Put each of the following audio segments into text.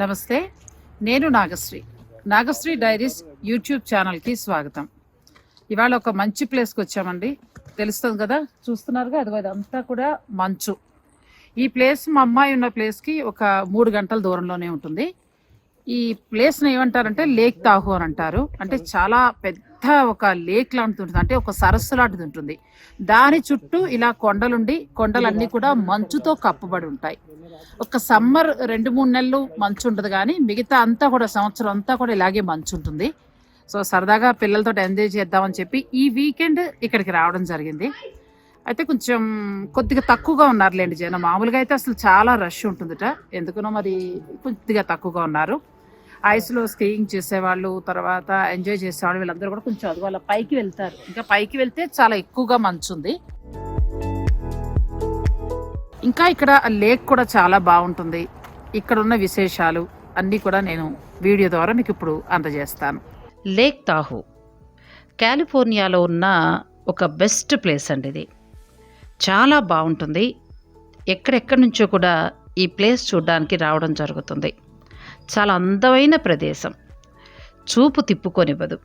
నమస్తే, నేను Nagasri diaries YouTube ఛానల్కి స్వాగతం. ఇవాళ ఒక మంచి ప్లేస్కి వచ్చామండి. తెలుస్తుంది కదా, చూస్తున్నారుగా, అదిగో ఇదంతా కూడా మంచు. ఈ ప్లేస్ మా అమ్మాయి ఉన్న ప్లేస్కి ఒక 3 గంటల దూరంలోనే ఉంటుంది. ఈ ప్లేస్ని ఏమంటారంటే లేక్ తాహు అని అంటారు. అంటే చాలా పెద్ద ఒక లేక్ లాంటిది ఉంటుంది, అంటే ఒక సరస్సు లాంటిది ఉంటుంది. దాని చుట్టూ ఇలా కొండలన్నీ కూడా మంచుతో కప్పబడి ఉంటాయి. ఒక సమ్మర్ 2-3 నెలలు మంచు ఉంటుంది, కానీ మిగతా అంతా కూడా సంవత్సరం అంతా కూడా ఇలాగే మంచు ఉంటుంది. సో సరదాగా పిల్లలతో ఎంజాయ్ చేద్దామని చెప్పి ఈ వీకెండ్ ఇక్కడికి రావడం జరిగింది. అయితే కొంచెం కొద్దిగా తక్కువగా ఉన్నారులేండి జనం. మామూలుగా అయితే అసలు చాలా రష్ ఉంటుందిట, ఎందుకునో మరి కొద్దిగా తక్కువగా ఉన్నారు. ఐస్లో స్కీయింగ్ చేసేవాళ్ళు, తర్వాత ఎంజాయ్ చేసేవాళ్ళు, వీళ్ళందరూ కూడా కొంచెం అది వాళ్ళ పైకి వెళ్తారు. ఇంకా పైకి వెళ్తే చాలా ఎక్కువగా మంచు ఉంది. ఇంకా ఇక్కడ లేక్ కూడా చాలా బాగుంటుంది. ఇక్కడ ఉన్న విశేషాలు అన్నీ కూడా నేను వీడియో ద్వారా మీకు ఇప్పుడు అందజేస్తాను. లేక్ తాహు కాలిఫోర్నియాలో ఉన్న ఒక బెస్ట్ ప్లేస్ అండి. ఇది చాలా బాగుంటుంది. ఎక్కడెక్కడి నుంచో కూడా ఈ ప్లేస్ చూడడానికి రావడం జరుగుతుంది. చాలా అందమైన ప్రదేశం, చూపు తిప్పుకొనివ్వదు.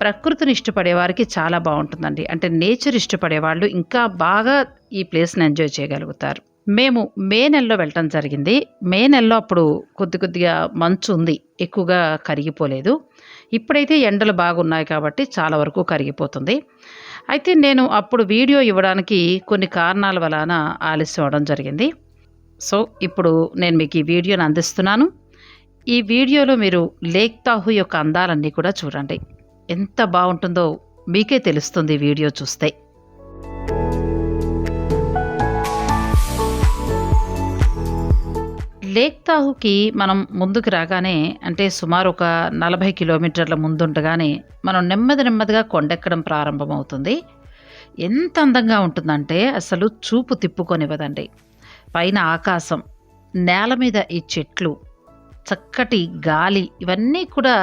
ప్రకృతిని ఇష్టపడే వారికి చాలా బాగుంటుందండి. అంటే నేచర్ ఇష్టపడే వాళ్ళు ఇంకా బాగా ఈ ప్లేస్ని ఎంజాయ్ చేయగలుగుతారు. మేము మే నెలలో వెళ్ళటం జరిగింది. మే నెలలో అప్పుడు కొద్దిగా మంచు ఉంది, ఎక్కువగా కరిగిపోలేదు. ఇప్పుడైతే ఎండలు బాగున్నాయి కాబట్టి చాలా వరకు కరిగిపోతుంది. అయితే నేను అప్పుడు వీడియో ఇవ్వడానికి కొన్ని కారణాల వలన ఆలస్యం అవడం జరిగింది. సో ఇప్పుడు నేను మీకు ఈ వీడియోని అందిస్తున్నాను. ఈ వీడియోలో మీరు లేక్ తాహు యొక్క అందాలన్నీ కూడా చూడండి. ఎంత బాగుంటుందో మీకే తెలుస్తుంది వీడియో చూస్తే. లేక్ తాహుకి మనం ముందుకు రాగానే, అంటే సుమారు ఒక 40 కిలోమీటర్ల ముందుండగానే మనం నెమ్మదిగా కొండెక్కడం ప్రారంభమవుతుంది. ఎంత అందంగా ఉంటుందంటే అసలు చూపు తిప్పుకొనివ్వదండి. పైన ఆకాశం, నేల మీద ఈ చెట్లు, చక్కటి గాలి, ఇవన్నీ కూడా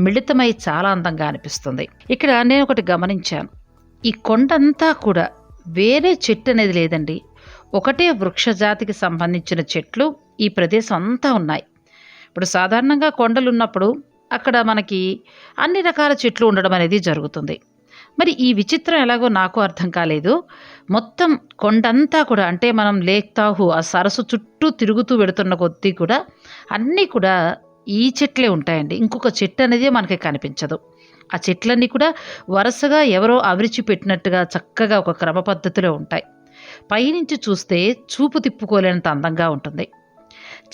మిళితమై చాలా అందంగా అనిపిస్తుంది. ఇక్కడ నేను ఒకటి గమనించాను. ఈ కొండంతా కూడా వేరే చెట్టు అనేది లేదండి. ఒకటే వృక్షజాతికి సంబంధించిన చెట్లు ఈ ప్రదేశం అంతా ఉన్నాయి. ఇప్పుడు సాధారణంగా కొండలు ఉన్నప్పుడు అక్కడ మనకి అన్ని రకాల చెట్లు ఉండడం అనేది జరుగుతుంది. మరి ఈ విచిత్రం ఎలాగో నాకు అర్థం కాలేదు. మొత్తం కొండంతా కూడా, అంటే మనం లేక్ తాహు ఆ సరస్సు చుట్టూ తిరుగుతూ వెడుతున్న కొద్దీ కూడా అన్నీ కూడా ఈ చెట్లే ఉంటాయండి. ఇంకొక చెట్టు అనేది మనకి కనిపించదు. ఆ చెట్లన్నీ కూడా వరుసగా ఎవరో అవిరిచి పెట్టినట్టుగా చక్కగా ఒక క్రమ పద్ధతిలో ఉంటాయి. పైనుంచి చూస్తే చూపు తిప్పుకోలేనంత అందంగా ఉంటుంది.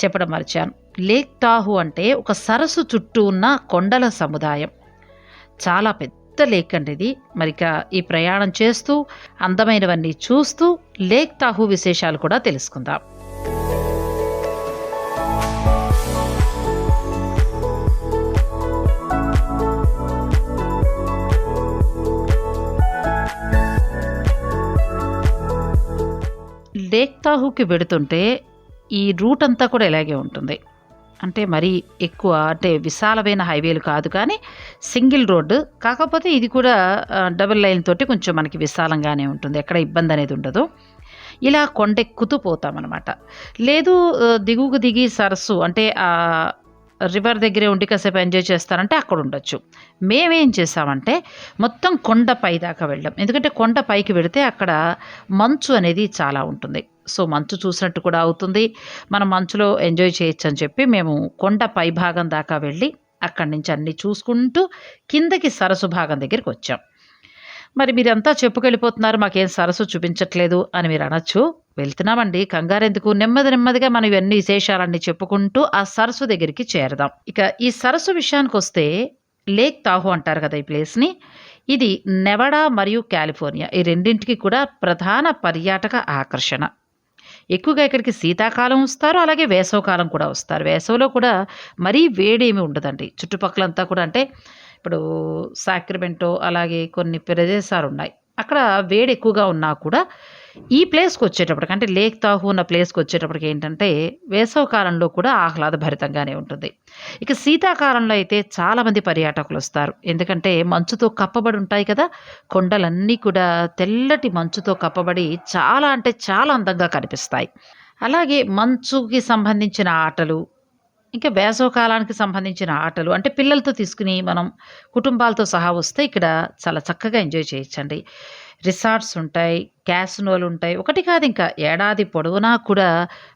చెప్పడం మర్చాను. లేక్ తాహు అంటే ఒక సరస్సు చుట్టూ ఉన్న కొండల సముదాయం. చాలా పెద్ద లేక్ అండి ఇది. మరిక ఈ ప్రయాణం చేస్తూ అందమైనవన్నీ చూస్తూ లేక్ తాహు విశేషాలు కూడా తెలుసుకుందాం. లేక్ తాహుకి వెడుతుంటే ఈ రూట్ అంతా కూడా ఇలాగే ఉంటుంది. అంటే మరీ ఎక్కువ, అంటే విశాలమైన హైవేలు కాదు, కానీ సింగిల్ రోడ్డు. కాకపోతే ఇది కూడా డబుల్ లైన్ తోటి కొంచెం మనకి విశాలంగానే ఉంటుంది, ఎక్కడ ఇబ్బంది అనేది ఉండదు. ఇలా కొండెక్కుతూ పోతామన్నమాట. లేదు దిగువకు దిగి సరస్సు, అంటే రివర్ దగ్గరే ఉండి కాసేపు ఎంజాయ్ చేస్తారంటే అక్కడ ఉండొచ్చు. మేమేం చేసామంటే మొత్తం కొండపై దాకా వెళ్ళాం. ఎందుకంటే కొండ పైకి వెళితే అక్కడ మంచు అనేది చాలా ఉంటుంది. సో మంచు చూసినట్టు కూడా అవుతుంది, మనం మంచులో ఎంజాయ్ చేయొచ్చు అని చెప్పి మేము కొండ పై భాగం దాకా వెళ్ళి అక్కడి నుంచి అన్నీ చూసుకుంటూ కిందకి సరస్సు భాగం దగ్గరికి వచ్చాం. మరి మీరంతా చెప్పుకెళ్ళిపోతున్నారు, మాకేం సరస్సు చూపించట్లేదు అని మీరు అనొచ్చు. వెళ్తున్నామండి, కంగారెందుకు, నెమ్మదిగా మనం ఇవన్నీ విశేషాలన్నీ చెప్పుకుంటూ ఆ సరస్సు దగ్గరికి చేరదాం. ఇక ఈ సరస్సు విషయానికి వస్తే లేక్ తాహు అంటారు కదా ఈ ప్లేస్ని. ఇది నెవాడా మరియు కాలిఫోర్నియా ఈ రెండింటికి కూడా ప్రధాన పర్యాటక ఆకర్షణ. ఎక్కువగా ఇక్కడికి శీతాకాలం వస్తారు, అలాగే వేసవకాలం కూడా వస్తారు. వేసవిలో కూడా మరీ వేడేమి ఉండదండి. చుట్టుపక్కలంతా కూడా, అంటే ఇప్పుడు సాక్రమెంటో అలాగే కొన్ని ప్రదేశాలు ఉన్నాయి, అక్కడ వేడి ఎక్కువగా ఉన్నా కూడా ఈ ప్లేస్‌కొచ్చేటప్పటికి అంటే లేక్ తాహూ ఉన్న ప్లేస్‌కొచ్చేటప్పటికి ఏంటంటే, వేసవి కాలంలో కూడా ఆహ్లాదభరితంగానే ఉంటుంది. ఇక శీతాకాలంలో అయితే చాలామంది పర్యాటకులొస్తారు. ఎందుకంటే మంచుతో కప్పబడి ఉంటాయి కదా! కొండలన్నీ కూడా తెల్లటి మంచుతో కప్పబడి చాలా అంటే చాలా అందంగా కనిపిస్తాయి. అలాగే మంచుకి సంబంధించిన ఆటలు, ఇంకా వేసవికాలానికి సంబంధించిన ఆటలు అంటే పిల్లలతో తీసుకొని మనం కుటుంబాలతో సహా వస్తే ఇక్కడ చాలా చక్కగా ఎంజాయ్ చేయొచ్చండి. రిసార్ట్స్ ఉంటాయి, క్యాసినోలుంటాయి. ఒకటి కాదు ఇంకా ఏడాది పొడవునా కూడా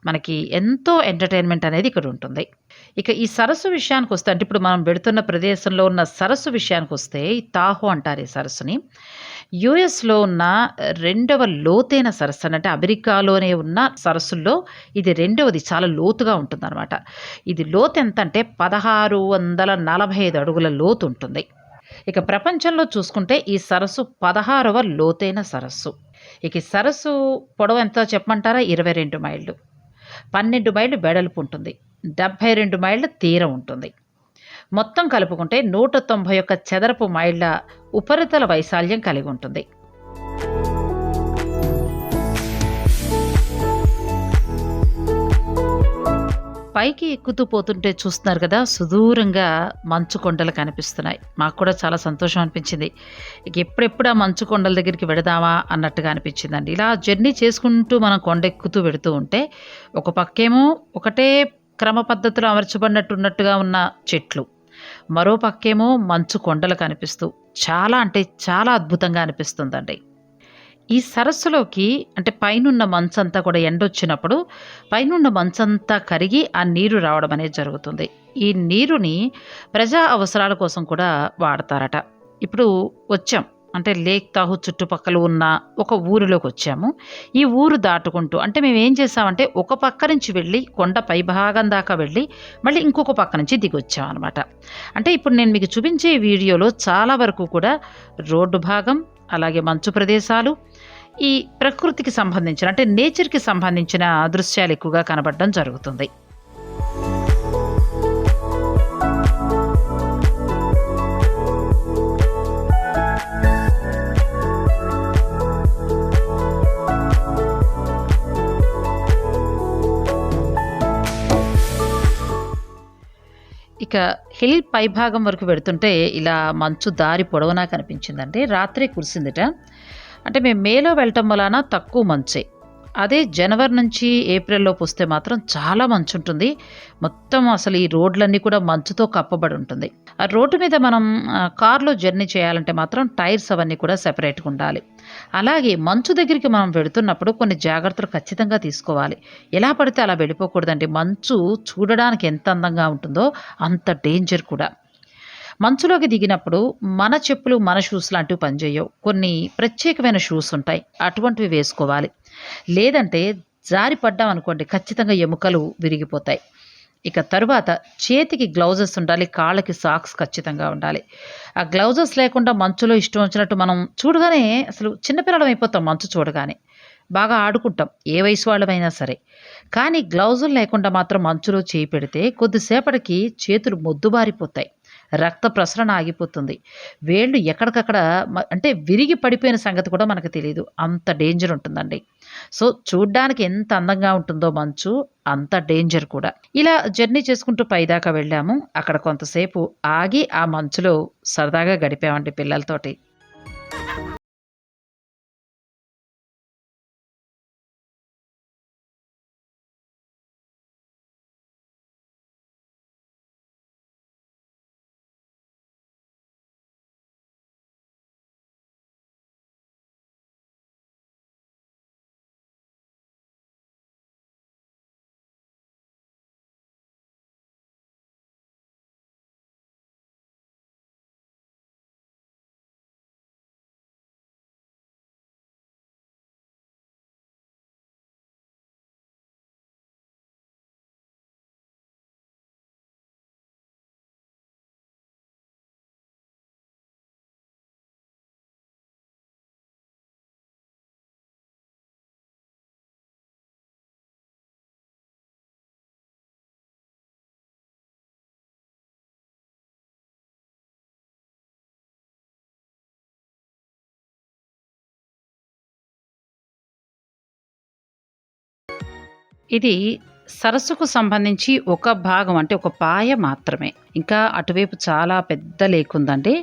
మనకి ఎంతో ఎంటర్‌టైన్‌మెంట్ అనేది ఇక్కడ ఉంటుంది. ఇక ఈ సరస్సు విషయానికొస్తే అంటే ఇప్పుడు మనం వెడుతున్న ప్రదేశంలో ఉన్న సరస్సు విషయానికొస్తే ఈ తాహో అంటారు ఈ సరస్సుని. యూఎస్‌లో ఉన్న రెండవ లోతైన సరస్సు అంటే అమెరికాలోనే ఉన్న సరస్సుల్లో ఇది రెండవది చాలా లోతుగా ఉంటుందనమాట. ఇది లోతెంతంటే 1645 అడుగుల లోతుంటుంది. ఇక ప్రపంచంలో చూసుకుంటే ఈ సరస్సు 16వ లోతైన సరస్సు. ఇక ఈ సరస్సు పొడవెంతో చెప్పమంటారా? 22 మైళ్ళు. 12 మైళ్ళు వెడల్పు ఉంటుంది. 72 మైళ్ళ తీరం ఉంటుంది. మొత్తం కలుపుకుంటే 191 చదరపు మైళ్ళ ఉపరితల వైశాల్యం కలిగి ఉంటుంది. పైకి ఎక్కుతూ పోతుంటే చూస్తున్నారు కదా! సుదూరంగా మంచు కొండలు కనిపిస్తున్నాయి. మాకు కూడా చాలా సంతోషం అనిపించింది. ఇక ఎప్పుడెప్పుడు ఆ మంచు కొండల దగ్గరికి వెడదామా అన్నట్టుగా అనిపించిందండి. ఇలా జర్నీ చేసుకుంటూ మనం కొండెక్కుతూ వెడుతూ ఉంటే, ఒక పక్కేమో ఒకటే క్రమ పద్ధతిలో అమర్చబడినట్టున్నట్టుగా ఉన్న చెట్లు. మరో పక్కేమో మంచు కొండలు కనిపిస్తూ చాలా అంటే చాలా అద్భుతంగా అనిపిస్తుందండి. ఈ సరస్సులోకి అంటే పైనున్న మంచంతా కూడా ఎండొచ్చినప్పుడు, పైనున్న మంచంతా కరిగి ఆ నీరు రావడం అనేది జరుగుతుంది. ఈ నీరుని ప్రజా అవసరాల కోసం కూడా వాడతారట. ఇప్పుడు వచ్చాం. అంటే లేక్ తాహూ చుట్టుపక్కల ఉన్న ఒక ఊరిలోకొచ్చాము. ఈ ఊరు దాటుకుంటూ అంటే మేమేం చేసామంటే, ఒక పక్క నుంచి వెళ్ళి కొండ పైభాగం దాకా వెళ్ళి, మళ్ళీ ఇంకొక పక్క నుంచి దిగొచ్చామనమాట. అంటే ఇప్పుడు నేను మీకు చూపించే వీడియోలో చాలా వరకు కూడా రోడ్డు భాగం, అలాగే మంచు ప్రదేశాలు, ఈ ప్రకృతికి సంబంధించిన అంటే నేచర్‌కి సంబంధించిన దృశ్యాలు ఎక్కువగా కనపడడం జరుగుతుంది. ఇక హిల్ పైభాగం వరకు వెడుతుంటే ఇలా మంచు దారి పొడవునా కనిపించిందండి. రాత్రే కురిసిందిట. అంటే మేము మేలో వెళ్ళటం వలన తక్కువ మంచే. అదే జనవరి నుంచి ఏప్రిల్‌లోపు వస్తే మాత్రం చాలా మంచుంటుంది. మొత్తం అసలు ఈ రోడ్లన్నీ కూడా మంచుతో కప్పబడి ఉంటుంది. ఆ రోడ్డు మీద మనం కార్‌లో జర్నీ చేయాలంటే మాత్రం టైర్స్ అవన్నీ కూడా సెపరేట్‌గా ఉండాలి. అలాగే మంచు దగ్గరికి మనం వెడుతున్నప్పుడు కొన్ని జాగ్రత్తలు ఖచ్చితంగా తీసుకోవాలి. ఎలా పడితే అలా వెళ్ళిపోకూడదండి. మంచు చూడడానికి ఎంత అందంగా ఉంటుందో అంత డేంజర్ కూడా. మంచులోకి దిగినప్పుడు మన చెప్పులు, మన షూస్ లాంటివి పనిచేయవు. కొన్ని ప్రత్యేకమైన షూస్ ఉంటాయి. అటువంటివి వేసుకోవాలి. లేదంటే జారి పడ్డామనుకోండి ఖచ్చితంగా ఎముకలు విరిగిపోతాయి. ఇక తరువాత చేతికి గ్లౌజెస్ ఉండాలి. కాళ్ళకి సాక్స్ ఖచ్చితంగా ఉండాలి. ఆ గ్లౌజెస్ లేకుండా మంచులో ఇష్టం వచ్చినట్టు మనం చూడగానే అసలు చిన్న పిల్లలం అయిపోతాం మంచు చూడగానే. బాగా ఆడుకుంటాం. ఏ వయసు వాళ్ళమైనా సరే. కానీ గ్లౌజులు లేకుండా మాత్రం మంచులో చేయి పెడితే కొద్దిసేపటికి చేతులు మొద్దుబారిపోతాయి. రక్త ప్రసరణ ఆగిపోతుంది. వేళ్ళు ఎక్కడికక్కడ అంటే విరిగి పడిపోయిన సంగతి కూడా మనకు తెలీదు. అంత డేంజర్ ఉంటుందండి. సో, చూడ్డానికి ఎంత అందంగా ఉంటుందో మంచు, అంత డేంజర్ కూడా. ఇలా జర్నీ చేసుకుంటూ పైదాకా వెళ్ళాము. అక్కడ కొంతసేపు ఆగి ఆ మంచులో సరదాగా గడిపామండి పిల్లలతోటి. ఇది సరస్సుకు సంబంధించి ఒక భాగం, అంటే ఒక పాయ మాత్రమే. ఇంకా అటువైపు చాలా పెద్ద లేక్ ఉందండి.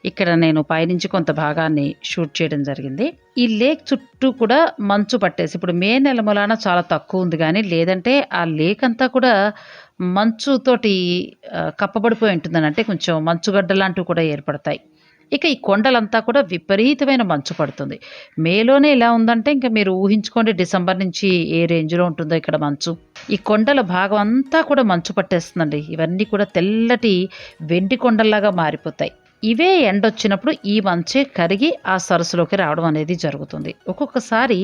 ఇక్కడ నేను పైనుంచి కొంత భాగాన్ని షూట్ చేయడం జరిగింది. ఈ లేక్ చుట్టూ కూడా మంచు పట్టేసి, ఇప్పుడు మే నెల మూలాన చాలా తక్కువ ఉంది కానీ, లేదంటే ఆ లేక్ అంతా కూడా మంచుతోటి కప్పబడిపోయి ఉంటుందని, అంటే కొంచెం మంచుగడ్డ లాంటివి కూడా ఏర్పడతాయి. ఇక ఈ కొండలంతా కూడా విపరీతమైన మంచు పడుతుంది. మేలోనే ఇలా ఉందంటే ఇంకా మీరు ఊహించుకోండి డిసెంబర్ నుంచి ఏ రేంజ్లో ఉంటుందో ఇక్కడ మంచు. ఈ కొండల భాగం అంతా కూడా మంచు పట్టేస్తుందండి. ఇవన్నీ కూడా తెల్లటి వెండి కొండల్లాగా మారిపోతాయి. ఇవే ఎండొచ్చినప్పుడు ఈ మంచే కరిగి ఆ సరస్సులోకి రావడం అనేది జరుగుతుంది. ఒక్కొక్కసారి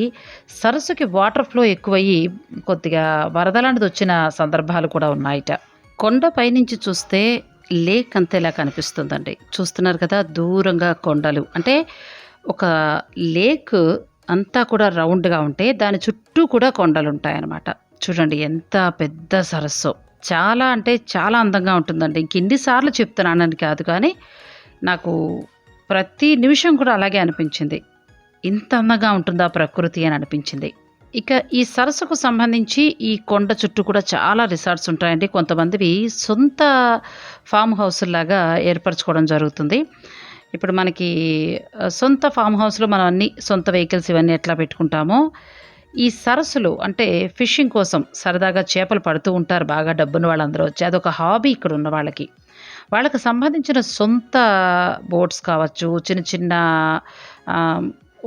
సరస్సుకి వాటర్ ఫ్లో ఎక్కువయ్యి కొద్దిగా వరద లాంటిది వచ్చిన సందర్భాలు కూడా ఉన్నాయిట. కొండపై నుంచి చూస్తే లేక్ అంతేలా కనిపిస్తుందండి. చూస్తున్నారు కదా, దూరంగా కొండలు. అంటే ఒక లేక్ అంతా కూడా రౌండ్గా ఉంటే దాని చుట్టూ కూడా కొండలు ఉంటాయన్నమాట. చూడండి ఎంత పెద్ద సరస్సు. చాలా అంటే చాలా అందంగా ఉంటుందండి. ఇంకెన్నిసార్లు చెప్తున్నానని కాదు కానీ నాకు ప్రతి నిమిషం కూడా అలాగే అనిపించింది. ఇంత అందంగా ఉంటుందా ప్రకృతి అని అనిపించింది. ఇక ఈ సరస్సుకు సంబంధించి ఈ కొండ చుట్టూ కూడా చాలా రిసార్ట్స్ ఉంటాయండి. కొంతమందివి సొంత ఫామ్ హౌస్లాగా ఏర్పరచుకోవడం జరుగుతుంది. ఇప్పుడు మనకి సొంత ఫామ్ హౌస్లో మనం అన్ని సొంత వెహికల్స్ ఇవన్నీ ఎట్లా పెట్టుకుంటామో, ఈ సరస్సులు అంటే ఫిషింగ్ కోసం సరదాగా చేపలు పడుతూ ఉంటారు. బాగా డబ్బున్న వాళ్ళందరూ వచ్చి, అదొక హాబీ ఇక్కడ ఉన్న వాళ్ళకి. వాళ్ళకి సంబంధించిన సొంత బోట్స్ కావచ్చు, చిన్న చిన్న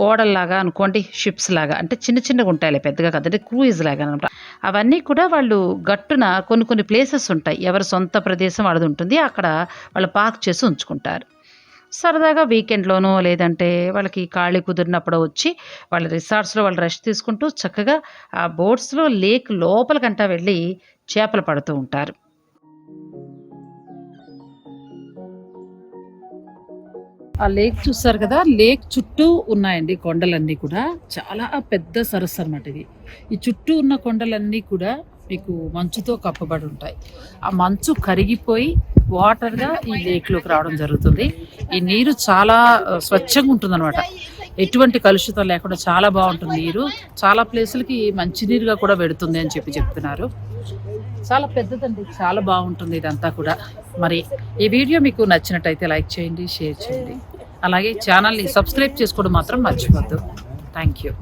ఓడల్లాగా అనుకోండి, షిప్స్ లాగా, అంటే చిన్న చిన్నగా ఉంటాయి, పెద్దగా కదంటే క్రూయిజ్ లాగా అనమాట. అవన్నీ కూడా వాళ్ళు గట్టున కొన్ని ప్లేసెస్ ఉంటాయి, ఎవరి సొంత ప్రదేశం వాళ్ళది ఉంటుంది. అక్కడ వాళ్ళు పార్క్ చేసి ఉంచుకుంటారు. సరదాగా వీకెండ్లోనో లేదంటే వాళ్ళకి ఖాళీ కుదిరినప్పుడు వచ్చి వాళ్ళ రిసార్ట్స్లో వాళ్ళు రెస్ట్ తీసుకుంటూ చక్కగా ఆ బోట్స్లో లేక్ లోపలికంటా వెళ్ళి చేపలు పడుతూ ఉంటారు. ఆ లేక్ చూస్తారు కదా, లేక్ చుట్టూ ఉన్నాయండి కొండలన్నీ కూడా. చాలా పెద్ద సరస్సు అనమాట ఇది. ఈ చుట్టూ ఉన్న కొండలన్నీ కూడా మీకు మంచుతో కప్పబడి ఉంటాయి. ఆ మంచు కరిగిపోయి వాటర్గా ఈ లేక్లోకి రావడం జరుగుతుంది. ఈ నీరు చాలా స్వచ్ఛంగా ఉంటుంది అనమాట. ఎటువంటి కలుషితం లేకుండా చాలా బాగుంటుంది నీరు. చాలా ప్లేసులకి మంచినీరుగా కూడా పెడుతుంది అని చెప్తున్నారు. చాలా పెద్దదండి, చాలా బాగుంటుంది ఇదంతా కూడా. మరి ఈ వీడియో మీకు నచ్చినట్టయితే లైక్ చేయండి, షేర్ చేయండి. అలాగే ఛానల్ని సబ్స్క్రైబ్ చేసుకోవడం మాత్రం మర్చిపోద్దు. Thank you.